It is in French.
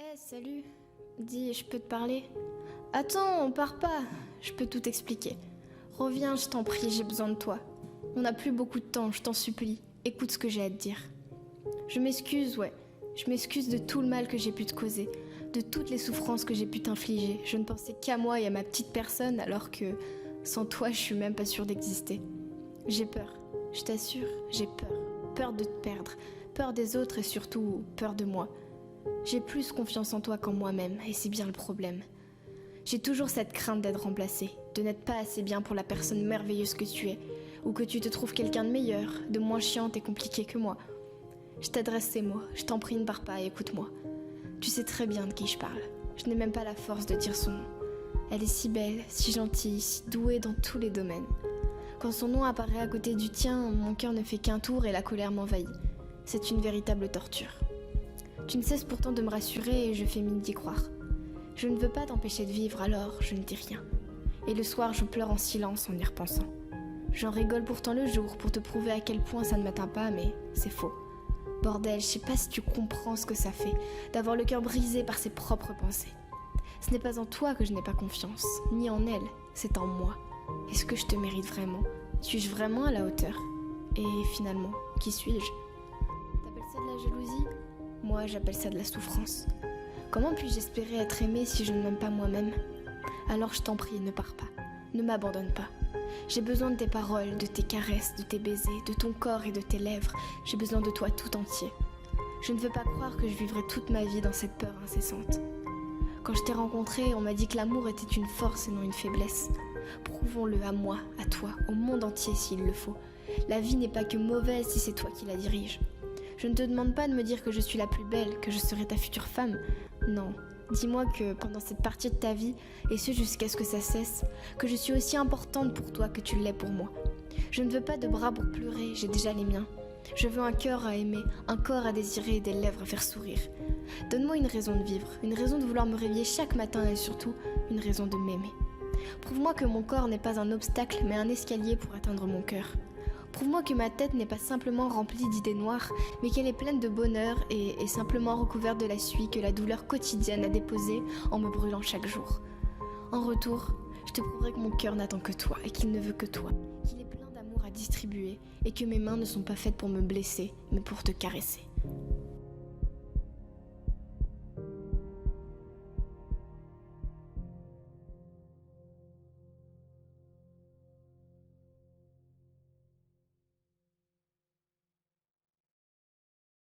Ouais, salut. Dis, je peux te parler? Attends, on part pas. Je peux tout expliquer. Reviens, je t'en prie, j'ai besoin de toi. On n'a plus beaucoup de temps, je t'en supplie. Écoute ce que j'ai à te dire. Je m'excuse, ouais. Je m'excuse de tout le mal que j'ai pu te causer, de toutes les souffrances que j'ai pu t'infliger. Je ne pensais qu'à moi et à ma petite personne, alors que sans toi, je suis même pas sûre d'exister. J'ai peur, je t'assure, j'ai peur. Peur de te perdre, peur des autres et surtout peur de moi. J'ai plus confiance en toi qu'en moi-même, et c'est bien le problème. J'ai toujours cette crainte d'être remplacée, de n'être pas assez bien pour la personne merveilleuse que tu es, ou que tu te trouves quelqu'un de meilleur, de moins chiante et compliqué que moi. Je t'adresse ces mots, je t'en prie ne pars pas et écoute-moi. Tu sais très bien de qui je parle. Je n'ai même pas la force de dire son nom. Elle est si belle, si gentille, si douée dans tous les domaines. Quand son nom apparaît à côté du tien, mon cœur ne fait qu'un tour et la colère m'envahit. C'est une véritable torture. Tu ne cesses pourtant de me rassurer et je fais mine d'y croire. Je ne veux pas t'empêcher de vivre, alors je ne dis rien. Et le soir, je pleure en silence en y repensant. J'en rigole pourtant le jour pour te prouver à quel point ça ne m'atteint pas, mais c'est faux. Bordel, je sais pas si tu comprends ce que ça fait, d'avoir le cœur brisé par ses propres pensées. Ce n'est pas en toi que je n'ai pas confiance, ni en elle, c'est en moi. Est-ce que je te mérite vraiment? Suis-je vraiment à la hauteur? Et finalement, qui suis-je? T'appelles ça de la jalousie? Moi, j'appelle ça de la souffrance. Comment puis-je espérer être aimée si je ne m'aime pas moi-même? Alors je t'en prie, ne pars pas, ne m'abandonne pas. J'ai besoin de tes paroles, de tes caresses, de tes baisers, de ton corps et de tes lèvres. J'ai besoin de toi tout entier. Je ne veux pas croire que je vivrai toute ma vie dans cette peur incessante. Quand je t'ai rencontré, on m'a dit que l'amour était une force et non une faiblesse. Prouvons-le à moi, à toi, au monde entier s'il le faut. La vie n'est pas que mauvaise si c'est toi qui la dirige. Je ne te demande pas de me dire que je suis la plus belle, que je serai ta future femme. Non, dis-moi que pendant cette partie de ta vie, et ce jusqu'à ce que ça cesse, que je suis aussi importante pour toi que tu l'es pour moi. Je ne veux pas de bras pour pleurer, j'ai déjà les miens. Je veux un cœur à aimer, un corps à désirer et des lèvres à faire sourire. Donne-moi une raison de vivre, une raison de vouloir me réveiller chaque matin et surtout, une raison de m'aimer. Prouve-moi que mon corps n'est pas un obstacle mais un escalier pour atteindre mon cœur. Prouve-moi que ma tête n'est pas simplement remplie d'idées noires, mais qu'elle est pleine de bonheur et simplement recouverte de la suie que la douleur quotidienne a déposée en me brûlant chaque jour. En retour, je te prouverai que mon cœur n'attend que toi et qu'il ne veut que toi, qu'il est plein d'amour à distribuer et que mes mains ne sont pas faites pour me blesser, mais pour te caresser.